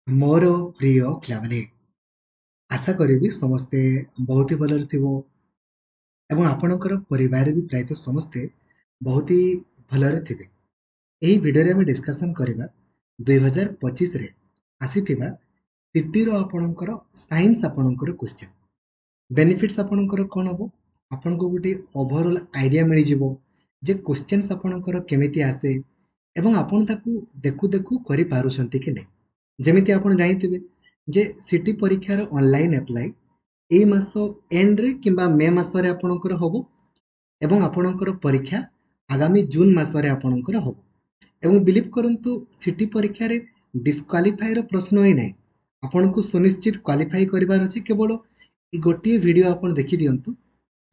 मोर प्रिय पिलाମାନେ आशा करी समस्ते बहुत ही भलरे थिबो एवं आपणकर परिवार भी प्रायतः समस्ते बहुत ही भलरे थिबे। एही भिडियो रे हम डिस्कशन करिबा 2025 रे आसीथिबा सिटी रो आपणकर साइंस आपणकर क्वेश्चन बेनिफिट्स आपणकर कोन हबो आपनको गुटी ओवरऑल आइडिया मिलि जिवो जे क्वेश्चंस आपणकर केमिति आसे एवं आपण ताकू देखु देखु करि पारुछंती कि नै। जेमिति आपण जानिथिबे जे सिटी परीक्षार online apply AE mass and रे किंबा मे मास रे आपणकर हबो एवं आपणकर परीक्षा आगामी जून मास रे आपणकर हबो एवं बिलीव करंतु सिटी परीक्षा रे डिस्क्वालिफाई रो प्रश्न ही नै। आपनको सुनिश्चित क्वालिफाई करिवार अछि केवल ई गोटिए वीडियो आपण देखि दियंतु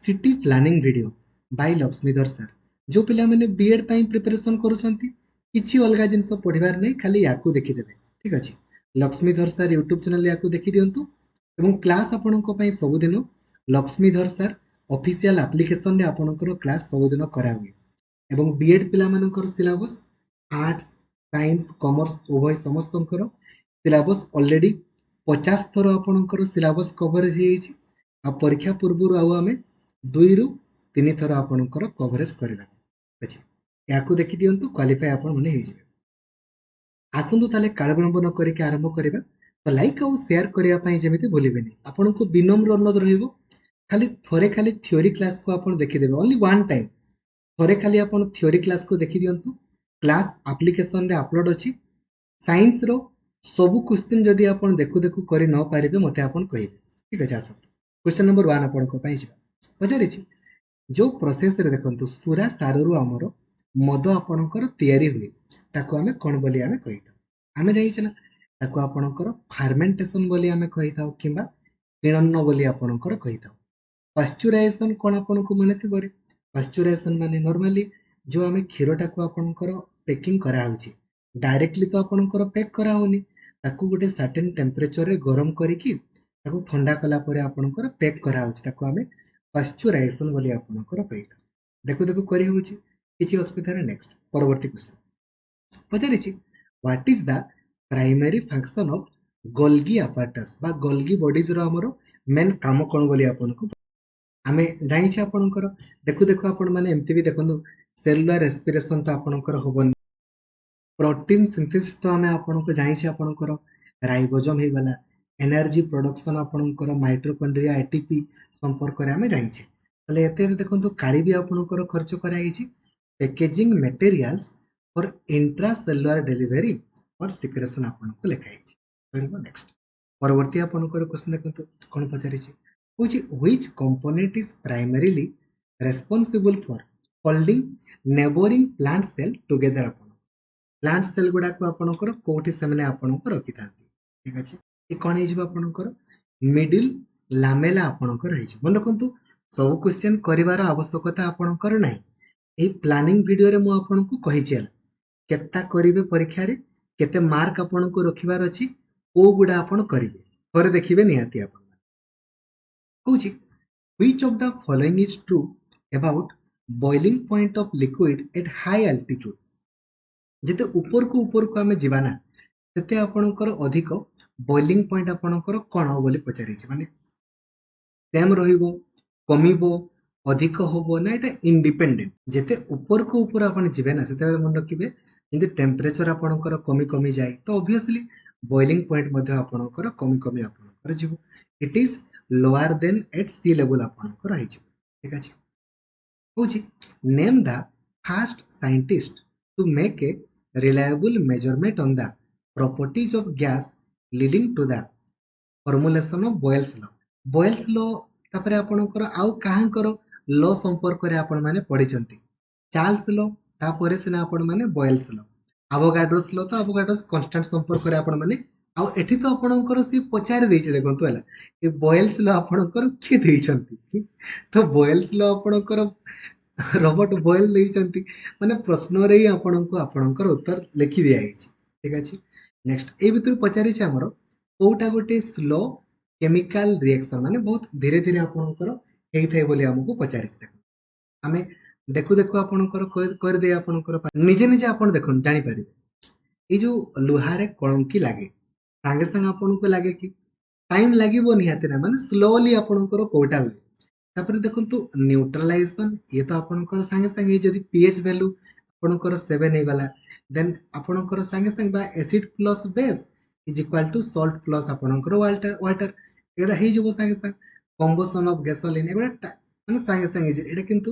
city planning video by Laxmidhar sir जो पिला माने बीएड पई प्रिपरेशन करूछंती किछि अलगा जिंस पढिबार नै खाली याकू देखि देबे। ठीक अछि लक्ष्मीधर सर यूट्यूब चैनल याकू देखि दियंतु एवं क्लास आपणको पई सबुदिन लक्ष्मीधर सर ऑफिशियल एप्लीकेशन रे आपणकर क्लास सबुदिन करा हुए एवं बीएड पिला मानकर सिलेबस आर्ट्स साइंस कॉमर्स उभय समस्तंकर सिलेबस ऑलरेडी 50 थर आपणकर सिलेबस कवरेज हेछि आ परीक्षा पूर्व आउ आमे 2 रु 3 थर आपणकर कवरेज करदा अछि याकू देखि दियंतु क्वालिफाई आपण माने हे जिवे। आसंतु ताले काळ विलंब न करिके आरंभ करिबा तो लाइक आउ शेयर करिया पई जेमिति भूलिबेनी आपनको विनम्र अनुरोध रहिबो खाली थोरे खाली थ्योरी क्लास को आपण देखि देबे ओनली वन टाइम थोरे खाली आपण थ्योरी क्लास को देखि दियंतु क्लास एप्लीकेशन रे अपलोड अछि साइंस रो सब क्वेश्चन जदि आपण देखु देखु करि न पारिबे मते आपण कहिबे। ठीक अछि आसंतु क्वेश्चन नंबर 1 आपण को पई जिबा पचारि छी जो प्रोसेस रे देखंतु सुरा साररु हमरो मद आपणकर तयारी हुए ताको आमे कोन बोली आमे कहिता आमे जाई छना ताको आपणकर फर्मेंटेशन बोली आमे कहिताउ किबा किणन्न बोली आपणकर कहिताउ। पाश्चुराइजेशन कोन आपनको माने थिबरे पाश्चुराइजेशन माने नॉर्मली जो आमे क्षीरटा को आपणकर पैकिंग करा होची डायरेक्टली तो आपणकर पैक करा होनी ताको गुटे सर्टेन टेंपरेचर रे गरम करिकि ताको ठंडा कला परे आपणकर पैक करा होची ताको आमे पाश्चुराइजेशन बोली आपणकर कहिता। देखु देखु करी होची किछि अस्पिता रे नेक्स्ट परवर्ती क्वेश्चन पचारि छी what is the primary function of Golgi apparatus बा गोल्गी बॉडीज रो हमरो मेन काम कोन बोली आपनको आमे जानि छी आपणकर देखु देखु आपण माने एमती भी देखंदु सेलुलर रेस्पिरेशन तो आपणकर होबन प्रोटीन सिंथेसिस तो आमे आपनको जानि छी आपणकर राइबोसोम हे गला एनर्जी प्रोडक्शन आपणकर माइटोकॉन्ड्रिया एटीपी संपर्क रे आमे जानि छी तले एते देखंतु काली भी आपणकर खर्च करा हिची packaging materials for intracellular delivery और सिक्रेशन आपनको लिखा हिची पढिबो नेक्स्ट परवर्ती आपणकर क्वेश्चन देखंतु कोन पचारि छी which component is primarily responsible for holding neighboring plant cell together आपण प्लांट सेल गुडा को आपणकर कोठी सेमने आपणकर रखि थांती। ठीक अछि ए कोन हे जिवो आपणकर मिडिल लामेला आपणकर हे छि मन रखंतु सब क्वेश्चन करिवार आवश्यकता आपणकर नाही ए प्लानिंग वीडियो रे मु आपणको कहि छिला केत्ता करिवे परीक्षा रे केते मार्क आपणको रखिवार अछि ओ गुडा आपण करिवे थोरे देखिबे निहाती आपण Cauchy which of the following is true about boiling point of liquid at high altitude जेते ऊपर को आमे जीवाना तेते आपणकर अधिक बॉइलिंग पॉइंट आपणकर कोन हो बोली पचारि छी माने सेम रहिबो कमिबो अधिक होबो ना एटा इंडिपेंडेंट जेते ऊपर को आपण जीवे ना सेते मन रखिबे यदि टेंपरेचर आपणकर कमी कमी जाय तो ऑब्वियसली बॉइलिंग पॉइंट मध्ये आपणकर कमी कमी आपणकर जीवो it is lower than at sea level आपणकर रहि जीवो। ठीक अछि होची name the first scientist to make a reliable measurement on the properties of gas leading to the formulation of Boyle's law Boyle's law तापरे आपणकर आउ काहांकर लॉ संपर्क रे आपण माने पढिचंती चार्ल्स लॉ तापरे सिना आपण माने बॉयल्स लॉ एवोगाड्रोस लॉ तो एवोगाड्रोस कांस्टेंट संपर्क रे आपण माने आउ एठी तो आपणकर सी पचार देइछ देखंतु हला ए बॉयल्स लॉ आपणकर के देइछंती तो बॉयल्स लॉ आपणकर रॉबर्ट बॉयल देइछंती माने प्रश्न रे ही आपणको आपणकर उत्तर लिखि दिया हिची। ठीक अछि नेक्स्ट ए भितर पचारि छ हमरो कोउटा गोटे स्लो केमिकल रिएक्शन माने बहुत धीरे धीरे आपणकर हेइ थाइ बोली हमको पचारि छ आमे देखु देखु आपणकर कर दे आपणकर निजे निजे आपण देखन जानि पारिबे ए जो लुहारे कलंकी लागे ସାଙ୍ଗେ ସାଙ୍ଗେ ଆପଣଙ୍କୁ ଲାଗେ କି ଟାଇମ୍ ଲାଗିବ ନିହାତି ନା ମାନେ ସ୍ଲୋଲି ଆପଣଙ୍କର କୋଉଟା ହୁଏ। ତାପରେ ଦେଖନ୍ତୁ ନ୍ୟୁଟ୍ରାଲାଇଜେସନ ଇଏ ତ ଆପଣଙ୍କର ସାଙ୍ଗେ ସାଙ୍ଗେ ଯଦି pH ଭ୍ୟାଲୁ ଆପଣଙ୍କର 7 ହେଇଗଲା ଦେନ୍ ଆପଣଙ୍କର ସାଙ୍ଗେ ସାଙ୍ଗେ ବା acid plus base is equal to salt plus ଆପଣଙ୍କର ୱାଟର ଏଗୁଡ଼ା ହେଇଯିବ ସାଙ୍ଗେ ସାଙ୍ଗେ କମ୍ବସନ ଅଫ ଗ୍ୟାସୋଲିନ୍ ଏଗୁଡ଼ା ମାନେ ସାଙ୍ଗେ ସାଙ୍ଗେ ହେଇଯିବ। ଏଇଟା କିନ୍ତୁ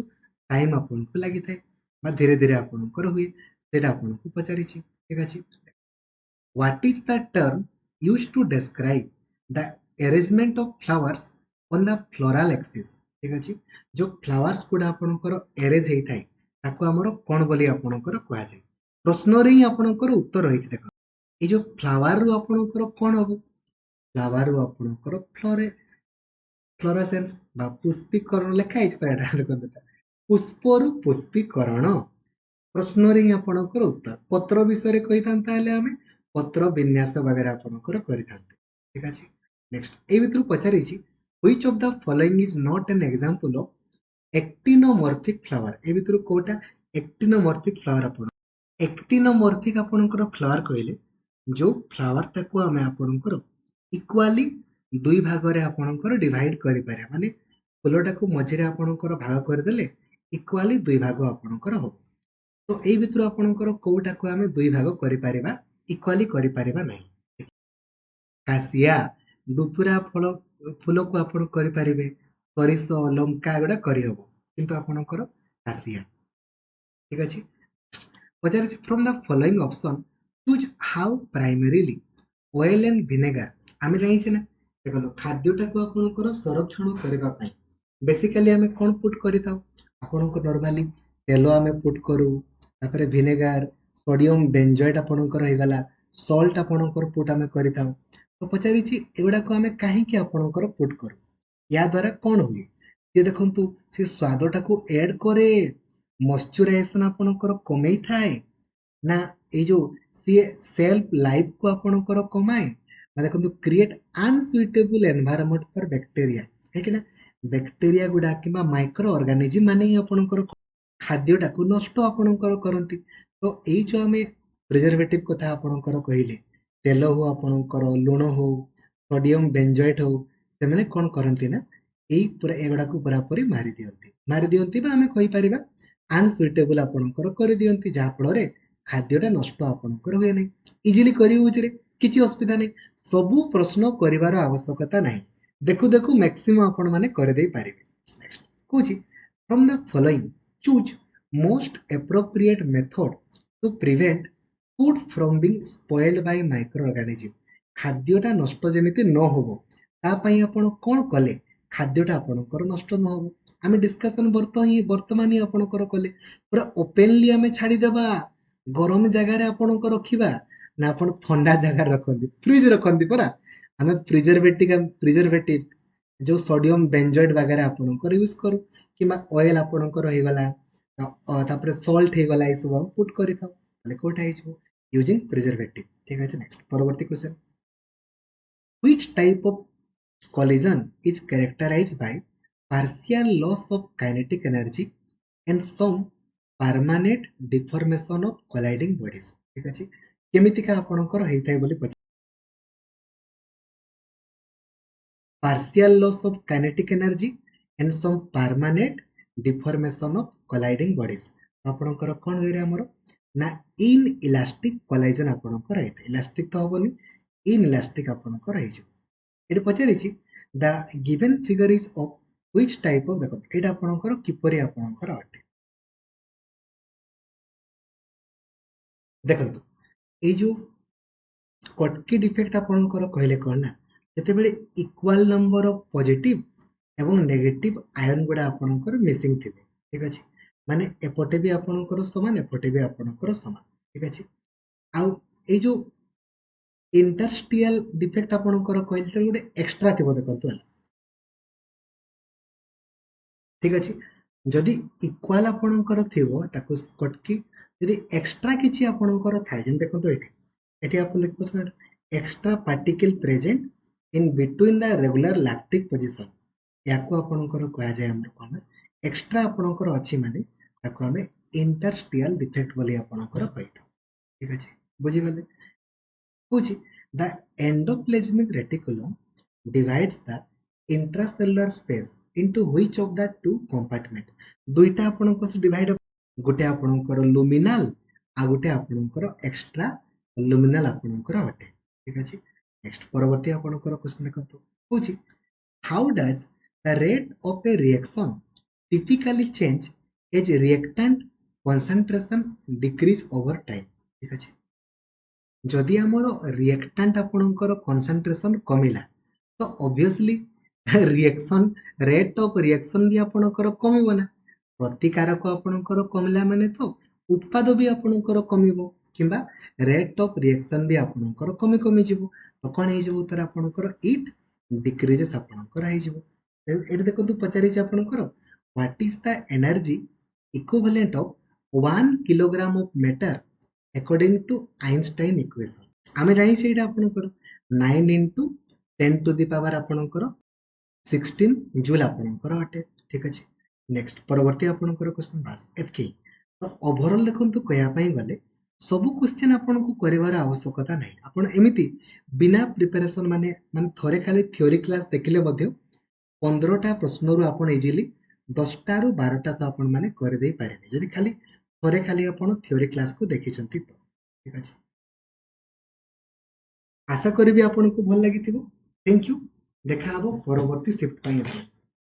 ଟାଇମ୍ ଆପଣଙ୍କୁ ଲାଗିଥାଏ ବା ଧୀରେ ଧୀରେ ଆପଣଙ୍କର ହୁଏ ସେଇଟା ଆପଣଙ୍କୁ ପଚାରିଛି। ଠିକ ଅଛି। What is the term used to describe the arrangement of flowers on the floral axis? ଠିକ ଅଛି। ଯୋଉ flowers ଗୁଡ଼ା ଆପଣଙ୍କର arrange ହେଇଥାଏ ତାକୁ ଆମର କଣ ବୋଲି ଆପଣଙ୍କର କୁହାଯାଏ। ପ୍ରଶ୍ନରେ ହିଁ ଆପଣଙ୍କର ଉତ୍ତର ହେଇଛି ଦେଖ। ଏଇ ଯୋଉ flower ରୁ ଆପଣଙ୍କର କଣ ହବ? flower ରୁ ଆପଣଙ୍କର ଫ୍ଲୋରୋସେନ୍ସ ବା ପୁଷ୍ପୀକରଣ ଲେଖା ହେଇଛି ପରା ଏଟା ଦେଖନ୍ତୁ ଏଟା। ପୁଷ୍ପରୁ ପୁଷ୍ପୀକରଣ ପ୍ରଶ୍ନରେ ହିଁ ଆପଣଙ୍କର ଉତ୍ତର। ପତ୍ର ବିଷୟରେ କହିଥାନ୍ତା ହେଲେ ଆମେ ପତ୍ର ବିନ୍ୟାସ ବଗେରା ଆପଣଙ୍କର କରିଥାନ୍ତେ। ଠିକ ଅଛି। ନେକ୍ସଟ ଏଇ ଭିତରୁ ପଚାରିଛି which of the following is not an example of actinomorphic flower? ଏ ଭିତରୁ କୋଉଟା actinomorphic flower ଆପଣ actinomorphic ଆପଣଙ୍କର flower କହିଲେ ଯୋଉ flower ଟାକୁ ଆମେ ଆପଣଙ୍କର ଇକ୍ୱାଲି ଦୁଇ ଭାଗରେ ଆପଣଙ୍କର ଡିଭାଇଡ କରିପାରିବା ମାନେ ଫୁଲଟାକୁ ମଝିରେ ଆପଣଙ୍କର ଭାଗ କରିଦେଲେ ଇକ୍ୱାଲି ଦୁଇ ଭାଗ ଆପଣଙ୍କର ହବ। ତ ଏଇ ଭିତରୁ ଆପଣଙ୍କର କୋଉଟାକୁ ଆମେ ଦୁଇ ଭାଗ କରିପାରିବା ଇକ୍ୱାଲି କରିପାରିବା ନାହିଁ। କାଶିଆ ଦୁତୁରା ଫୁଲକୁ ଆପଣ କରିପାରିବେ ସୋରିଷ ଲଙ୍କା ଏଗୁଡା କରିହବ କିନ୍ତୁ ଆପଣଙ୍କର କାଶିଆ। ଠିକ ଅଛି। ପଚାରିଛି from the following option choose how primarily oil and vinegar. ଆମେ ଜାଣିଛେ ନା ଦେଖନ୍ତୁ ଖାଦ୍ୟଟାକୁ ଆପଣଙ୍କର ସଂରକ୍ଷଣ କରିବା ପାଇଁ ବେସିକାଲି ଆମେ କଣ ପୁଟ୍ କରିଥାଉ ଆପଣଙ୍କ ନର୍ମାଲି ତେଲ ଆମେ ପୁଟ୍ କରୁ ତାପରେ ଭିନେଗାର ସୋଡିୟମ ବେଞ୍ଜଏଟ୍ ଆପଣଙ୍କର ହେଇଗଲା ସଲ୍ଟ ଆପଣଙ୍କର ପୁଟ୍ ଆମେ କରିଥାଉ। ତ ପଚାରିଛି ଏଗୁଡାକୁ ଆମେ କାହିଁକି ଆପଣଙ୍କର ପୁଟ୍ କରୁ ୟା ଦ୍ୱାରା କଣ ହୁଏ ଯେ ଦେଖନ୍ତୁ ସେ ସ୍ୱାଦଟାକୁ ଏଡ୍ କରେ ମଶ୍ଚରାଇଜେସନ ଆପଣଙ୍କର କମେଇଥାଏ ନା ଏଇ ଯୋଉ ସିଏ ସେଲ୍ଫ ଲାଇଫକୁ ଆପଣଙ୍କର କମାଏ ନା ଦେଖନ୍ତୁ କ୍ରିଏଟ୍ ଅନସୁଇଟେବୁଲ ଏନଭାୟରନମେଣ୍ଟ ଫର ବ୍ୟାକ୍ଟେରିଆ କାହିଁକି ନା ବ୍ୟାକ୍ଟେରିଆ ଗୁଡା କିମ୍ବା ମାଇକ୍ରୋ ଅର୍ଗାନିଜିମ ମାନେ ହିଁ ଆପଣଙ୍କର ଖାଦ୍ୟଟାକୁ ନଷ୍ଟ ଆପଣଙ୍କର କରନ୍ତି। ତ ଏଇ ଯୋଉ ଆମେ ପ୍ରିଜର୍ଭେଟିଭ କଥା ଆପଣଙ୍କର କହିଲେ ତେଲ ହଉ ଆପଣଙ୍କର ଲୁଣ ହଉ ସୋଡିୟମ ବେଞ୍ଜଏଟ୍ ହଉ ସେମାନେ କଣ କରନ୍ତି ନା ଏଇ ପୁରା ଏଗୁଡାକୁ ପୁରାପୁରି ମାରିଦିଅନ୍ତି ବା ଆମେ କହିପାରିବା ଅନସୁଇଟେବୁଲ ଆପଣଙ୍କର କରିଦିଅନ୍ତି ଯାହା ଫଳରେ ଖାଦ୍ୟଟା ନଷ୍ଟ ଆପଣଙ୍କର ହୁଏ ନାହିଁ। ଇଜିଲି କରି ହଉଛି ରେ କିଛି ଅସୁବିଧା ନାହିଁ। ସବୁ ପ୍ରଶ୍ନ କରିବାର ଆବଶ୍ୟକତା ନାହିଁ। ଦେଖୁ ଦେଖୁ ମ୍ୟାକ୍ସିମମ୍ ଆପଣ ମାନେ କରିଦେଇ ପାରିବେ। ନେକ୍ସଟ କହୁଛି from the following choose most appropriate method to prevent food from being spoiled by microorganism। ଖାଦ୍ୟଟା ନଷ୍ଟ ଯେମିତି ନ ହବ ତା ପାଇଁ ଆପଣ କଣ କଲେ ଖାଦ୍ୟଟା ଆପଣଙ୍କର ନଷ୍ଟ ନ ହବ ଆମେ ଡିସ୍କସନ ବର୍ତ୍ତମାନ ହିଁ ଆପଣଙ୍କର କଲେ ପୁରା ଓପେନଲି ଆମେ ଛାଡିଦେବା ଗରମ ଜାଗାରେ ଆପଣଙ୍କ ରଖିବା ନା ଆପଣ ଥଣ୍ଡା ଜାଗାରେ ରଖନ୍ତି ଫ୍ରିଜ ରଖନ୍ତି ପରା ଆମେ ପ୍ରିଜର୍ଭେଟିଭ ଯୋଉ ସୋଡିୟମ ବେଞ୍ଜଏଟ୍ ବାଗେରା ଆପଣଙ୍କର ୟୁଜ କରୁ କିମ୍ବା ଅଏଲ ଆପଣଙ୍କର ହେଇଗଲା ତାପରେ ସଲ୍ଟ ହେଇଗଲା ଏସବୁ ଆମେ ପୁଟ୍ କରିଥାଉ ତାହେଲେ କୋଉଟା ହେଇଯିବ ୟୁଜିଂ ପ୍ରିଜର୍ଭେଟିଭ। ଠିକ ଅଛି। ନେକ୍ସଟ ପରବର୍ତ୍ତୀ question which type of collision is characterized by partial loss of kinetic energy and some permanent deformation of colliding bodies। ଠିକ ଅଛି। କେମିତିକା ଆପଣଙ୍କର ହେଇଥାଏ ବୋଲି ପଚାର partial loss of kinetic energy and some permanent deformation of colliding bodies ଆପଣଙ୍କର କଣ ହୁଏ ଆମର ନା inelastic collision ଆପଣଙ୍କର ହେଇଥାଏ ଇଲାଷ୍ଟିକ ତ ହବନି inelastic ଆପଣଙ୍କର ହେଇଯିବ। ଏଠି ପଚାରିଛି the given figure is of which type of ଦେଖନ୍ତୁ ଏଇଟା ଆପଣଙ୍କର କିପରି ଆପଣଙ୍କର ଅଟେ ଦେଖନ୍ତୁ ଏଇ ଯୋଉ ସ୍କଟକି ଡିଫେକ୍ଟ ଆପଣଙ୍କର କହିଲେ କଣ ନା ଯେତେବେଳେ ଇକ୍ୱାଲ ନମ୍ବର ଅଫ ପଜିଟିଭ ଏବଂ ନେଗେଟିଭ ଆୟନ ଗୁଡା ଆପଣଙ୍କର ମିସିଂ ଥିବ। ଠିକ ଅଛି। ମାନେ ଏପଟେ ବି ଆପଣଙ୍କର ସମାନ ଏପଟେ ବି ଆପଣଙ୍କର ସମାନ। ଠିକ ଅଛି। ଆଉ ଏଇ ଯୋଉ ଇଣ୍ଟରଷ୍ଟିଆଲ ଡିଫେକ୍ଟ ଆପଣଙ୍କର କହିଲେ ଗୋଟେ ଏକ୍ସଟ୍ରା ଥିବ ଦେଖନ୍ତୁ ହେଲା। ଠିକ ଅଛି। ଯଦି ଇକ୍ୱାଲ ଆପଣଙ୍କର ଥିବ ତାକୁ ସ୍କଟକି ଯଦି ଏକ୍ସଟ୍ରା କିଛି ଆପଣଙ୍କର ଥାଏ ଯେମିତି ଦେଖନ୍ତୁ ଏଠି ଆପଣ ଲେଖିପାରୁଛନ୍ତି extra particle present in between the regular lattice position ୟାକୁ ଆପଣଙ୍କର କୁହାଯାଏ ଆମର କଣ ନା ଏକ୍ସଟ୍ରା ଆପଣଙ୍କର ଅଛି ମାନେ ତାକୁ ଆମେ ଇଣ୍ଟରଷ୍ଟିଆଲ ଡିଫେକ୍ଟ ବୋଲି ଆପଣଙ୍କର କହିଥାଉ। ଠିକ ଅଛି। ବୁଝିଗଲେ କହୁଛି The endoplasmic reticulum divides the intracellular space into which of the two compartment? दुईटा आपणको से डिवाइड गोटे आपणकर लुमिनाल आ गोटे आपणकर एक्स्ट्रा लुमिनाल आपणकर अटे ठीक अछि नेक्स्ट परवर्ती आपणकर क्वेश्चन देखंतु होछि how does the rate of a reaction typically change as reactant concentrations decrease over time ठीक अछि जदि आमर रिएक्टांट आपणकर कंसंट्रेशन कमिला तो obviously reaction rate of reaction भी आपणकर कमिबो ना प्रतिकारक आपणकर कमिला माने तो उत्पाद भी आपणकर कमिबो किंबा रेट ऑफ रिएक्शन भी आपणकर कमी कमी जिवो तो कोन हे जिवो तर आपणकर इट डिक्रीजेस आपणकर हे जिवो एट देखंतु पचारि छै आपणकर what is the energy equivalent of 1 kilogram of matter according to Einstein equation आमे जानि सेटा आपणकर 9 into 10 to the power आपणकर 16 जूल आपणकर अटे ठीक अछि नेक्स्ट परवर्ती आपणकर क्वेश्चन बास एतकी तो ओवरऑल देखंतु कया पई गले सब क्वेश्चन आपनको करिवार आवश्यकता नाही आपण एमिति बिना प्रिपरेशन माने थोरे खाली थ्योरी क्लास देखिले मध्ये 15 टा प्रश्न रु आपण इजीली 10 टा रु 12 टा तो आपण माने कर दे पारे जदि खाली थोरे खाली आपण थ्योरी क्लास को देखिछंती तो ठीक अछि आशा करिबी आपनको भल लागिथिबो थैंक यू देखा हबो परवर्ती शिफ्ट पई